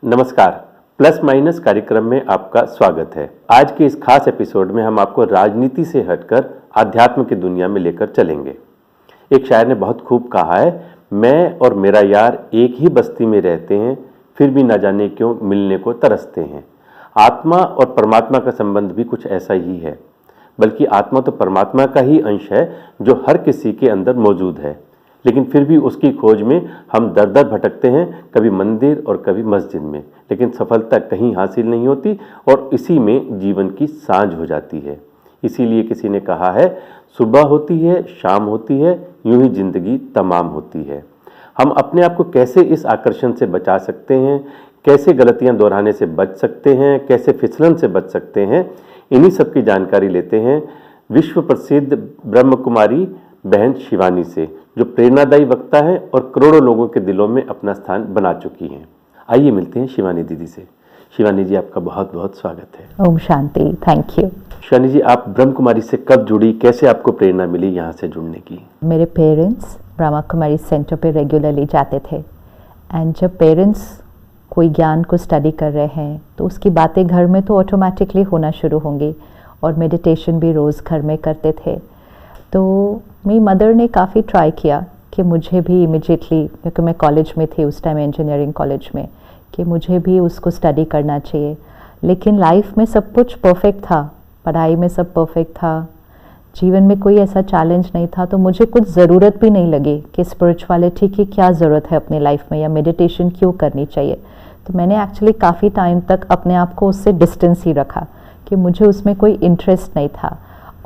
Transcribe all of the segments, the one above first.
नमस्कार, plus minus कार्यक्रम में आपका स्वागत है। आज के इस खास एपिसोड में हम आपको राजनीति से हटकर आध्यात्म की दुनिया में लेकर चलेंगे। एक शायर ने बहुत खूब कहा है, मैं और मेरा यार एक ही बस्ती में रहते हैं, फिर भी ना जाने क्यों मिलने को तरसते हैं। आत्मा और परमात्मा का संबंध भी कुछ ऐसा ही है, बल्कि आत्मा तो परमात्मा का ही अंश है जो हर किसी के अंदर मौजूद है, लेकिन फिर भी उसकी खोज में हम दर दर भटकते हैं, कभी मंदिर और कभी मस्जिद में, लेकिन सफलता कहीं हासिल नहीं होती और इसी में जीवन की सांझ हो जाती है। इसीलिए किसी ने कहा है, सुबह होती है, शाम होती है, यूं ही जिंदगी तमाम होती है। हम अपने आप को कैसे इस आकर्षण से बचा सकते हैं, कैसे गलतियां दोहराने से बच सकते हैं, कैसे फिसलन से बच सकते हैं, इन्हीं सब की जानकारी लेते हैं विश्व प्रसिद्ध ब्रह्म कुमारी बहन शिवानी से, जो प्रेरणादायी वक्ता है और करोड़ों लोगों के दिलों में अपना स्थान बना चुकी हैं। आइए मिलते हैं शिवानी दीदी से। शिवानी जी, आपका बहुत बहुत स्वागत है। Om Shanti, thank you. शिवानी जी, आप ब्रह्म कुमारी से कब जुड़ी, कैसे आपको प्रेरणा मिली यहाँ से जुड़ने की? मेरे पेरेंट्स ब्रह्मा कुमारी सेंटर पे रेगुलरली जाते थे, एंड जब पेरेंट्स कोई ज्ञान को स्टडी कर रहे हैं तो उसकी बातें घर में तो ऑटोमेटिकली होना शुरू होंगी, और मेडिटेशन भी रोज़ घर में करते थे। तो मेरी मदर ने काफ़ी ट्राई किया कि मुझे भी इमिजिएटली, क्योंकि मैं कॉलेज में थी उस टाइम, इंजीनियरिंग कॉलेज में, कि मुझे भी उसको स्टडी करना चाहिए। लेकिन लाइफ में सब कुछ परफेक्ट था, पढ़ाई में सब परफेक्ट था, जीवन में कोई ऐसा चैलेंज नहीं था, तो मुझे कुछ ज़रूरत भी नहीं लगी कि स्पिरिचुअलिटी की क्या ज़रूरत है अपनी लाइफ में, या मेडिटेशन क्यों करनी चाहिए। तो मैंने एक्चुअली काफ़ी टाइम तक अपने आप को उससे डिस्टेंस ही रखा कि मुझे उसमें कोई इंटरेस्ट नहीं था।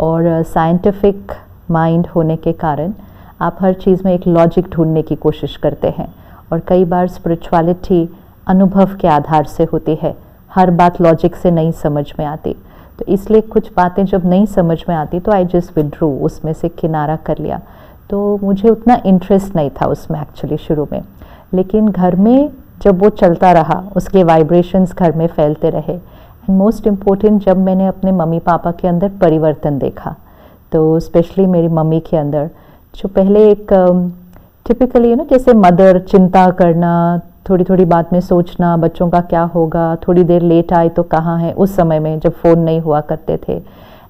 और साइंटिफिक माइंड होने के कारण आप हर चीज़ में एक लॉजिक ढूंढने की कोशिश करते हैं, और कई बार स्पिरिचुअलिटी अनुभव के आधार से होती है, हर बात लॉजिक से नहीं समझ में आती। तो इसलिए कुछ बातें जब नहीं समझ में आती तो आई जस्ट विड्रू, उसमें से किनारा कर लिया। तो मुझे उतना इंटरेस्ट नहीं था उसमें एक्चुअली शुरू में। लेकिन घर में जब वो चलता रहा, उसके वाइब्रेशंस घर में फैलते रहे, एंड मोस्ट इम्पोर्टेंट जब मैंने अपने मम्मी पापा के अंदर परिवर्तन देखा, तो स्पेशली मेरी मम्मी के अंदर, जो पहले एक टिपिकली जैसे मदर, चिंता करना, थोड़ी थोड़ी बात में सोचना बच्चों का क्या होगा, थोड़ी देर लेट आए तो कहाँ है, उस समय में जब फ़ोन नहीं हुआ करते थे।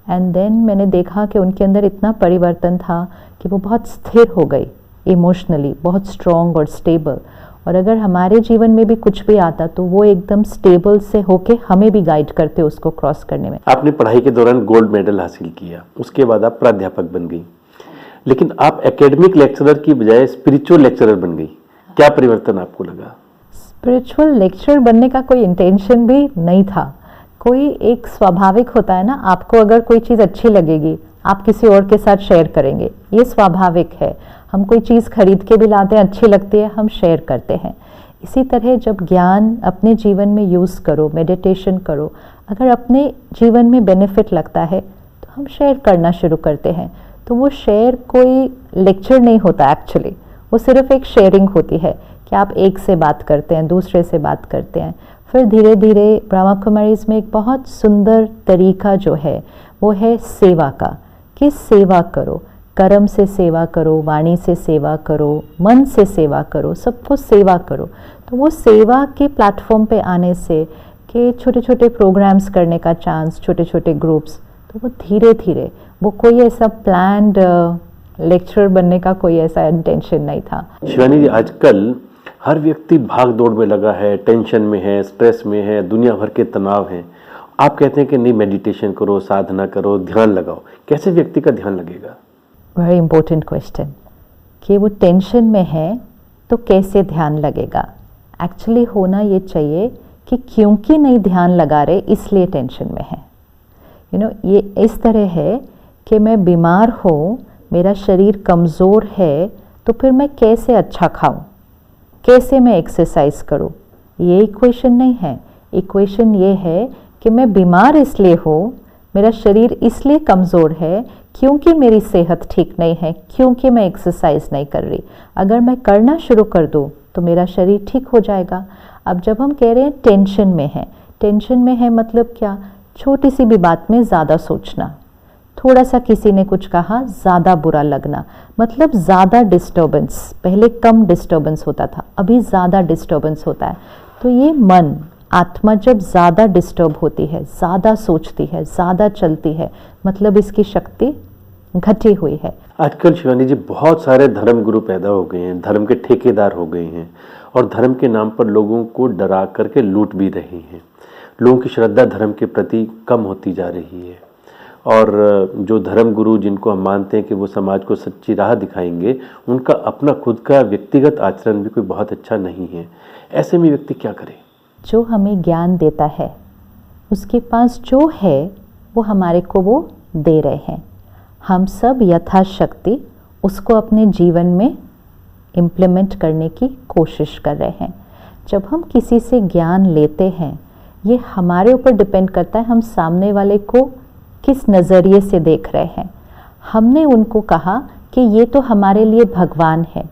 एंड देन मैंने देखा कि उनके अंदर इतना परिवर्तन था कि वो बहुत स्थिर हो गई, इमोशनली बहुत स्ट्रॉन्ग और स्टेबल। और अगर हमारे जीवन में भी कुछ भी आता तो वो एकदम स्टेबल से होके हमें भी गाइड करते उसको क्रॉस करने में। आपने पढ़ाई के दौरान गोल्ड मेडल हासिल किया, उसके बाद आप प्राध्यापक बन गई, लेकिन आप एकेडमिक लेक्चरर की बजाय स्पिरिचुअल लेक्चरर बन गई। क्या परिवर्तन आपको लगा? स्पिरिचुअल लेक्चरर बनने का कोई इंटेंशन भी नहीं था। कोई एक स्वाभाविक होता है ना, आपको अगर कोई चीज़ अच्छी लगेगी आप किसी और के साथ शेयर करेंगे, ये स्वाभाविक है। हम कोई चीज़ खरीद के भी लाते हैं, अच्छी लगती है, हम शेयर करते हैं। इसी तरह जब ज्ञान अपने जीवन में यूज़ करो, मेडिटेशन करो, अगर अपने जीवन में बेनिफिट लगता है तो हम शेयर करना शुरू करते हैं। तो वो शेयर कोई लेक्चर नहीं होता एक्चुअली, वो सिर्फ एक शेयरिंग होती है कि आप एक से बात करते हैं, दूसरे से बात करते हैं। फिर धीरे धीरे ब्रह्मा कुमारीज में एक बहुत सुंदर तरीका जो है वो है सेवा का, कि सेवा करो, कर्म से सेवा करो, वाणी से सेवा करो, मन से सेवा करो, सबको सेवा करो। तो वो सेवा के प्लेटफॉर्म पे आने से कि छोटे छोटे प्रोग्राम्स करने का चांस, छोटे छोटे ग्रुप्स, तो वो धीरे धीरे, वो कोई ऐसा प्लान्ड लेक्चरर बनने का कोई ऐसा इंटेंशन नहीं था। शिवानी जी, आजकल हर व्यक्ति भाग दौड़ में लगा है, टेंशन में है, स्ट्रेस में है, दुनिया भर के तनाव हैं। आप कहते हैं कि नहीं, मेडिटेशन करो, साधना करो, ध्यान लगाओ। कैसे व्यक्ति का ध्यान लगेगा? वेरी इंपॉर्टेंट क्वेश्चन, कि वो टेंशन में है तो कैसे ध्यान लगेगा। एक्चुअली होना ये चाहिए कि क्योंकि नहीं ध्यान लगा रहे इसलिए टेंशन में है। ये इस तरह है कि मैं बीमार हूँ, मेरा शरीर कमज़ोर है, तो फिर मैं कैसे अच्छा खाऊं, कैसे मैं एक्सरसाइज करूं, ये इक्वेशन नहीं है। इक्वेशन ये है कि मैं बीमार इसलिए हूँ, मेरा शरीर इसलिए कमज़ोर है क्योंकि मेरी सेहत ठीक नहीं है, क्योंकि मैं एक्सरसाइज नहीं कर रही। अगर मैं करना शुरू कर दूँ तो मेरा शरीर ठीक हो जाएगा। अब जब हम कह रहे हैं टेंशन में है मतलब क्या? छोटी सी भी बात में ज़्यादा सोचना, थोड़ा सा किसी ने कुछ कहा ज़्यादा बुरा लगना, मतलब ज़्यादा डिस्टर्बेंस। पहले कम डिस्टर्बेंस होता था, अभी ज़्यादा डिस्टर्बेंस होता है। तो ये मन, आत्मा जब ज़्यादा डिस्टर्ब होती है, ज़्यादा सोचती है, ज़्यादा चलती है, मतलब इसकी शक्ति घटी हुई है। आजकल शिवानी जी बहुत सारे धर्म गुरु पैदा हो गए हैं, धर्म के ठेकेदार हो गए हैं और धर्म के नाम पर लोगों को डरा करके लूट भी रहे हैं। लोगों की श्रद्धा धर्म के प्रति कम होती जा रही है और जो धर्म गुरु जिनको हम मानते हैं कि वो समाज को सच्ची राह दिखाएंगे, उनका अपना खुद का व्यक्तिगत आचरण भी कोई बहुत अच्छा नहीं है। ऐसे में व्यक्ति क्या करे? जो हमें ज्ञान देता है उसके पास जो है वो हमारे को वो दे रहे हैं। हम सब यथाशक्ति उसको अपने जीवन में इम्प्लीमेंट करने की कोशिश कर रहे हैं। जब हम किसी से ज्ञान लेते हैं, ये हमारे ऊपर डिपेंड करता है हम सामने वाले को किस नज़रिए से देख रहे हैं। हमने उनको कहा कि ये तो हमारे लिए भगवान है,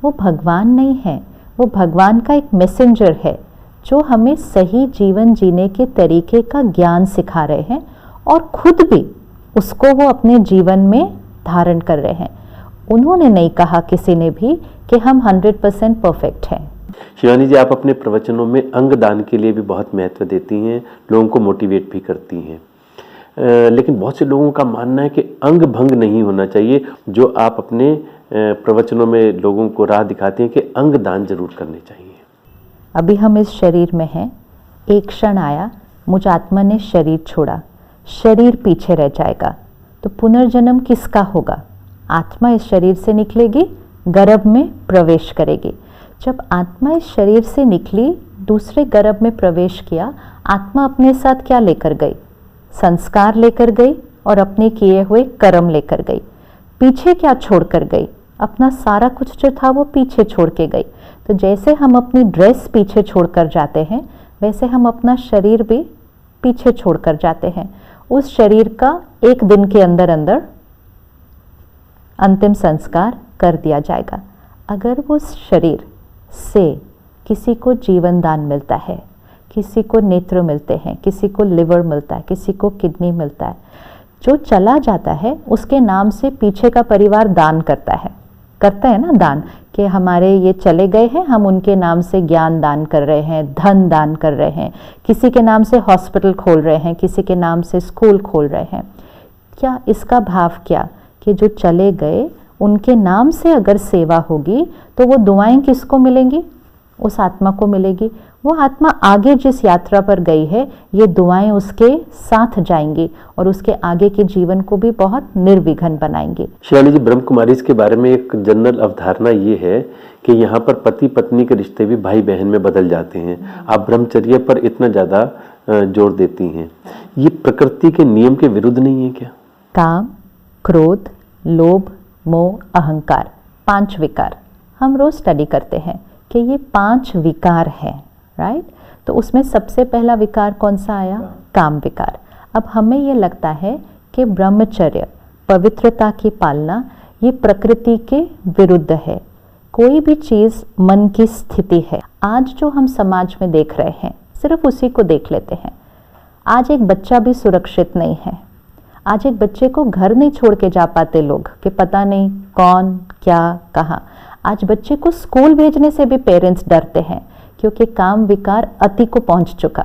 वो भगवान नहीं है, वो भगवान का एक मैसेंजर है जो हमें सही जीवन जीने के तरीके का ज्ञान सिखा रहे हैं और खुद भी उसको वो अपने जीवन में धारण कर रहे हैं। उन्होंने नहीं कहा किसी ने भी कि हम 100% परफेक्ट हैं। शिवानी जी, आप अपने प्रवचनों में अंग दान के लिए भी बहुत महत्व देती हैं, लोगों को मोटिवेट भी करती हैं, लेकिन बहुत से लोगों का मानना है कि अंग भंग नहीं होना चाहिए। जो आप अपने प्रवचनों में लोगों को राह दिखाती हैं कि अंग दान जरूर करने चाहिए। अभी हम इस शरीर में हैं, एक क्षण आया, मुझ आत्मा ने शरीर छोड़ा, शरीर पीछे रह जाएगा, तो पुनर्जन्म किसका होगा? आत्मा इस शरीर से निकलेगी, गर्भ में प्रवेश करेगी। जब आत्मा इस शरीर से निकली, दूसरे गर्भ में प्रवेश किया, आत्मा अपने साथ क्या लेकर गई? संस्कार लेकर गई और अपने किए हुए कर्म लेकर गई। पीछे क्या छोड़कर गई? अपना सारा कुछ जो था वो पीछे छोड़ के गई। तो जैसे हम अपनी ड्रेस पीछे छोड़कर जाते हैं, वैसे हम अपना शरीर भी पीछे छोड़कर जाते हैं। उस शरीर का एक दिन के अंदर अंदर अंतिम संस्कार कर दिया जाएगा। अगर वो शरीर से किसी को जीवन दान मिलता है, किसी को नेत्र मिलते हैं, किसी को लिवर मिलता है, किसी को किडनी मिलता है, जो चला जाता है उसके नाम से पीछे का परिवार दान करता है ना दान, कि हमारे ये चले गए हैं, हम उनके नाम से ज्ञान दान कर रहे हैं, धन दान कर रहे हैं, किसी के नाम से हॉस्पिटल खोल रहे हैं, किसी के नाम से स्कूल खोल रहे हैं। क्या इसका भाव क्या कि जो चले गए उनके नाम से अगर सेवा होगी तो वो दुआएं किसको मिलेंगी? उस आत्मा को मिलेगी। वो आत्मा आगे जिस यात्रा पर गई है, ये दुआएं उसके साथ जाएंगी और उसके आगे के जीवन को भी बहुत निर्विघ्न बनाएंगी। शिवानी जी, ब्रह्म कुमारीज के बारे में एक जनरल अवधारणा ये है कि यहाँ पर पति पत्नी के रिश्ते भी भाई बहन में बदल जाते हैं। आप ब्रह्मचर्य पर इतना ज्यादा जोर देती हैं, ये प्रकृति के नियम के विरुद्ध नहीं है क्या? काम, क्रोध, लोभ, मोह, अहंकार, 5 विकार हम रोज स्टडी करते हैं कि ये 5 विकार हैं, राइट? तो उसमें सबसे पहला विकार कौन सा आया? काम विकार। अब हमें ये लगता है कि ब्रह्मचर्य, पवित्रता की पालना, ये प्रकृति के विरुद्ध है। कोई भी चीज़ मन की स्थिति है। आज जो हम समाज में देख रहे हैं, सिर्फ उसी को देख लेते हैं। आज एक बच्चा भी सुरक्षित नहीं है। आज एक बच्चे को घर नहीं छोड़ के जा पाते लोग कि पता नहीं कौन, क्या, कहाँ। आज बच्चे को स्कूल भेजने से भी पेरेंट्स डरते हैं क्योंकि काम विकार अति को पहुंच चुका,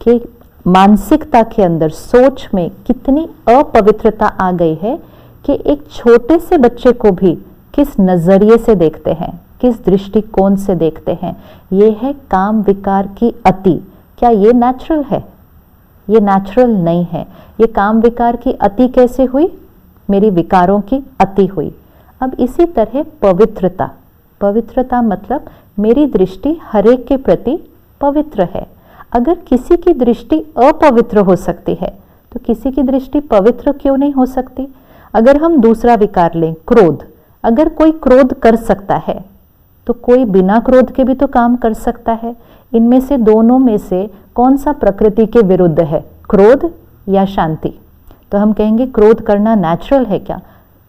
कि मानसिकता के अंदर, सोच में कितनी अपवित्रता आ गई है कि एक छोटे से बच्चे को भी किस नज़रिए से देखते हैं, किस दृष्टिकोण से देखते हैं। ये है काम विकार की अति। क्या ये नेचुरल है? ये नेचुरल नहीं है। ये काम विकार की अति कैसे हुई? मेरी विकारों की अति हुई। अब इसी तरह पवित्रता, पवित्रता मतलब मेरी दृष्टि हरेक के प्रति पवित्र है। अगर किसी की दृष्टि अपवित्र हो सकती है तो किसी की दृष्टि पवित्र क्यों नहीं हो सकती? अगर हम दूसरा विकार लें, क्रोध, अगर कोई क्रोध कर सकता है तो कोई बिना क्रोध के भी तो काम कर सकता है। इनमें से दोनों में से कौन सा प्रकृति के विरुद्ध है, क्रोध या शांति? तो हम कहेंगे क्रोध करना नेचुरल है क्या?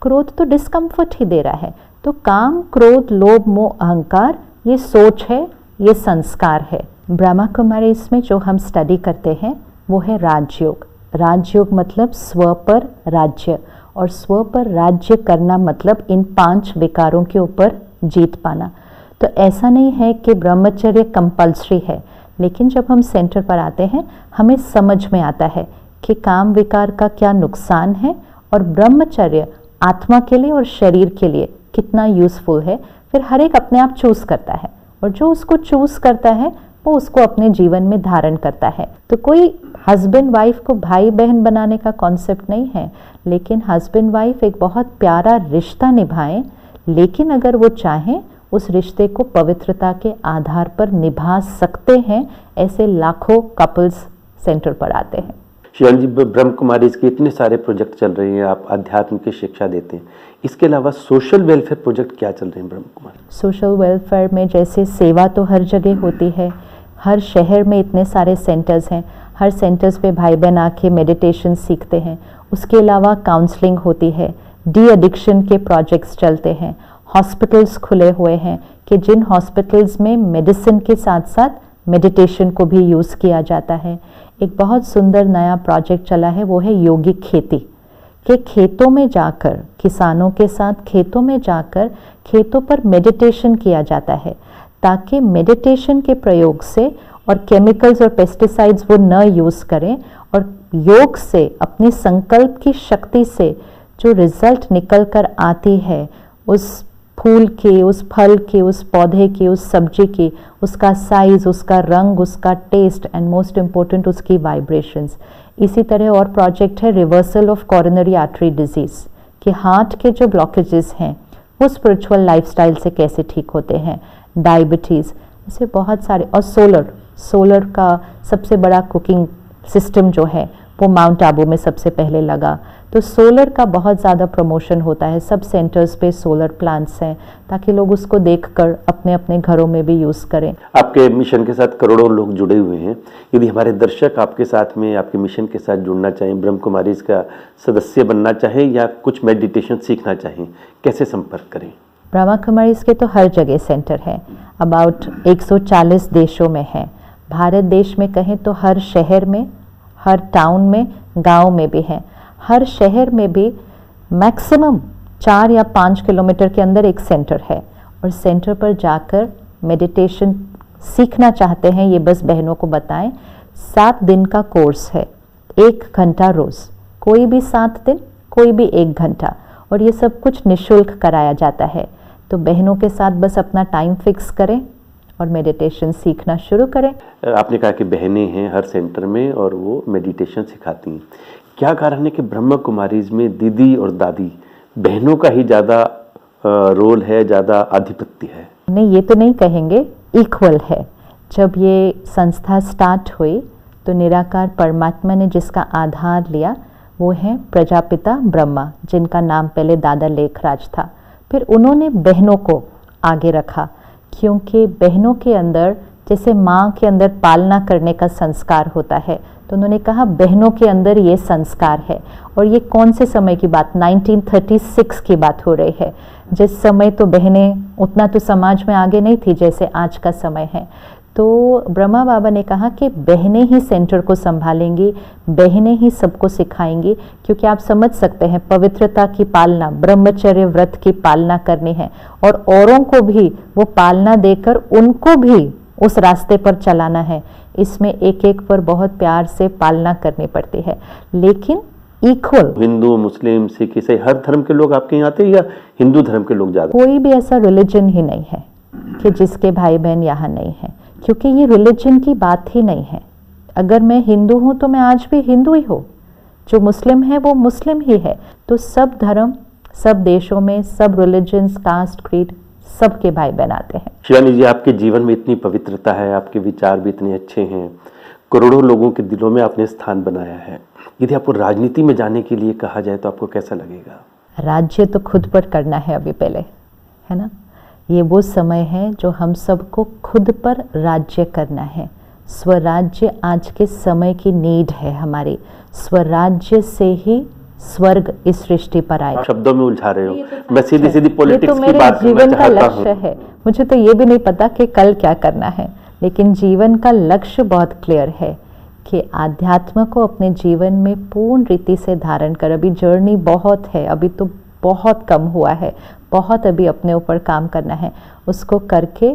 क्रोध तो डिस्कम्फर्ट ही दे रहा है। तो काम, क्रोध, लोभ, मोह, अहंकार, ये सोच है, ये संस्कार है। ब्रह्मा कुमारी इसमें जो हम स्टडी करते हैं वो है राजयोग। राजयोग मतलब स्व पर राज्य, और स्व पर राज्य करना मतलब इन 5 विकारों के ऊपर जीत पाना। तो ऐसा नहीं है कि ब्रह्मचर्य कंपल्सरी है, लेकिन जब हम सेंटर पर आते हैं हमें समझ में आता है कि काम विकार का क्या नुकसान है और ब्रह्मचर्य आत्मा के लिए और शरीर के लिए कितना यूजफुल है। फिर हर एक अपने आप चूज करता है और जो उसको चूज करता है वो उसको अपने जीवन में धारण करता है। तो कोई हस्बैंड वाइफ को भाई बहन बनाने का कॉन्सेप्ट नहीं है, लेकिन हस्बैंड वाइफ एक बहुत प्यारा रिश्ता निभाएं, लेकिन अगर वो चाहें उस रिश्ते को पवित्रता के आधार पर निभा सकते हैं। ऐसे लाखों कपल्स सेंटर पर आते हैं। शिवानी जी, ब्रह्म कुमारी के इतने सारे प्रोजेक्ट चल रहे हैं, आप अध्यात्म की शिक्षा देते हैं, इसके अलावा सोशल वेलफेयर प्रोजेक्ट क्या चल रहे हैं ब्रह्म कुमारी? सोशल वेलफेयर में जैसे सेवा तो हर जगह होती है, हर शहर में इतने सारे सेंटर्स हैं, हर सेंटर्स पे भाई बहन आके मेडिटेशन सीखते हैं। उसके अलावा काउंसलिंग होती है, डी एडिक्शन के प्रोजेक्ट्स चलते हैं, हॉस्पिटल्स खुले हुए हैं कि जिन हॉस्पिटल्स में मेडिसिन के साथ साथ मेडिटेशन को भी यूज़ किया जाता है। एक बहुत सुंदर नया प्रोजेक्ट चला है, वो है योगिक खेती, कि खेतों में जाकर, किसानों के साथ खेतों में जाकर खेतों पर मेडिटेशन किया जाता है, ताकि मेडिटेशन के प्रयोग से और केमिकल्स और पेस्टिसाइड्स वो न यूज़ करें और योग से, अपने संकल्प की शक्ति से जो रिजल्ट निकल कर आती है, उस फूल के, उस फल के, उस पौधे के, उस सब्जी की, उसका साइज, उसका रंग, उसका टेस्ट एंड मोस्ट इम्पोर्टेंट उसकी वाइब्रेशंस। इसी तरह और प्रोजेक्ट है reversal of coronary artery disease, कि हार्ट के जो ब्लॉकेजेस हैं वो स्पिरिचुअल लाइफस्टाइल से कैसे ठीक होते हैं, डायबिटीज़, ऐसे बहुत सारे। और सोलर का सबसे बड़ा कुकिंग सिस्टम जो है वो माउंट आबू में सबसे पहले लगा। तो सोलर का बहुत ज़्यादा प्रमोशन होता है, सब सेंटर्स पे सोलर प्लांट्स हैं, ताकि लोग उसको देखकर अपने अपने घरों में भी यूज़ करें। आपके मिशन के साथ करोड़ों लोग जुड़े हुए हैं। यदि हमारे दर्शक आपके साथ में, आपके मिशन के साथ जुड़ना चाहें, ब्रह्म कुमारी का सदस्य बनना चाहें या कुछ मेडिटेशन सीखना चाहें, कैसे संपर्क करें? ब्रह्मा कुमारीज के तो हर जगह सेंटर है, अबाउट 140 देशों में है। भारत देश में कहें तो हर शहर में, हर टाउन में, गांव में भी है। हर शहर में भी मैक्सिमम 4 या 5 किलोमीटर के अंदर एक सेंटर है, और सेंटर पर जाकर मेडिटेशन सीखना चाहते हैं, ये बस बहनों को बताएं। 7 दिन का कोर्स है, 1 घंटा रोज़, कोई भी 7 दिन, कोई भी 1 घंटा, और ये सब कुछ निःशुल्क कराया जाता है। तो बहनों के साथ बस अपना टाइम फिक्स करें और मेडिटेशन सीखना शुरू करें। आपने कहा कि बहनें हैं हर सेंटर में और वो मेडिटेशन सिखाती हैं, क्या कारण है कि ब्रह्म कुमारीज में दीदी और दादी बहनों का ही ज़्यादा रोल है, ज़्यादा आधिपत्य है? नहीं, ये तो नहीं कहेंगे, इक्वल है। जब ये संस्था स्टार्ट हुई तो निराकार परमात्मा ने जिसका आधार लिया वो है प्रजापिता ब्रह्मा, जिनका नाम पहले दादा लेखराज था। फिर उन्होंने बहनों को आगे रखा, क्योंकि बहनों के अंदर जैसे माँ के अंदर पालना करने का संस्कार होता है, तो उन्होंने कहा बहनों के अंदर ये संस्कार है। और ये कौन से समय की बात, 1936 की बात हो रही है, जिस समय तो बहनें उतना तो समाज में आगे नहीं थी जैसे आज का समय है। तो ब्रह्मा बाबा ने कहा कि बहनें ही सेंटर को संभालेंगी, बहनें ही सबको सिखाएंगी, क्योंकि आप समझ सकते हैं पवित्रता की पालना, ब्रह्मचर्य व्रत की पालना करनी है, और औरों को भी वो पालना देकर उनको भी उस रास्ते पर चलाना है। इसमें एक एक पर बहुत प्यार से पालना करनी पड़ती है, लेकिन इक्वल। हिंदू, मुस्लिम, सिख, ईसाई हर धर्म के लोग आपके यहाँ आते हैं या हिंदू धर्म के लोग ज़्यादा? कोई भी ऐसा रिलीजन ही नहीं है कि जिसके भाई बहन यहाँ नहीं है, क्योंकि ये रिलीजन की बात ही नहीं है। अगर मैं हिंदू हूँ तो मैं आज भी हिंदू ही हूँ, जो मुस्लिम है वो मुस्लिम ही है। तो सब धर्म, सब देशों में, सब रिलीजन्स, कास्ट, क्रीड, सबके भाई बहन आते हैं। शिवानी जी, आपके जीवन में इतनी पवित्रता है, आपके विचार भी इतने अच्छे हैं, करोड़ों लोगों के दिलों में आपने स्थान बनाया है। यदि आपको राजनीति में जाने के लिए कहा जाए तो आपको कैसा लगेगा? राज्य तो खुद पर करना है अभी पहले, है ना। ये वो समय है जो हम सबको खुद पर राज्य करना है। स्वराज्य आज के समय की नीड है हमारी। स्वराज्य से ही स्वर्ग इस सृष्टि पर आए। शब्दों में उलझा रहे हो, मैं सीधी सीधी पॉलिटिक्स तो की बात करना जीवन का चाहता लक्ष्य हूं। है। मुझे तो ये भी नहीं पता कि कल क्या करना है, लेकिन जीवन का लक्ष्य बहुत क्लियर है कि आध्यात्म को अपने जीवन में पूर्ण रीति से धारण कर। अभी जर्नी बहुत है, अभी तो बहुत कम हुआ है, बहुत अभी अपने ऊपर काम करना है, उसको करके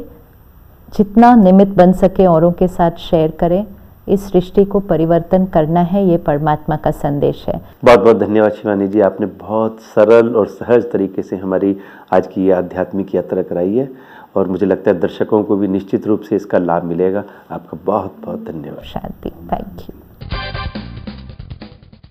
जितना निमित्त बन सके औरों के साथ शेयर करें। इस सृष्टि को परिवर्तन करना है, ये परमात्मा का संदेश है। बहुत बहुत धन्यवाद शिवानी जी, आपने बहुत सरल और सहज तरीके से हमारी आज की ये आध्यात्मिक यात्रा कराई है और मुझे लगता है दर्शकों को भी निश्चित रूप से इसका लाभ मिलेगा। आपका बहुत बहुत धन्यवाद। शांति, थैंक यू।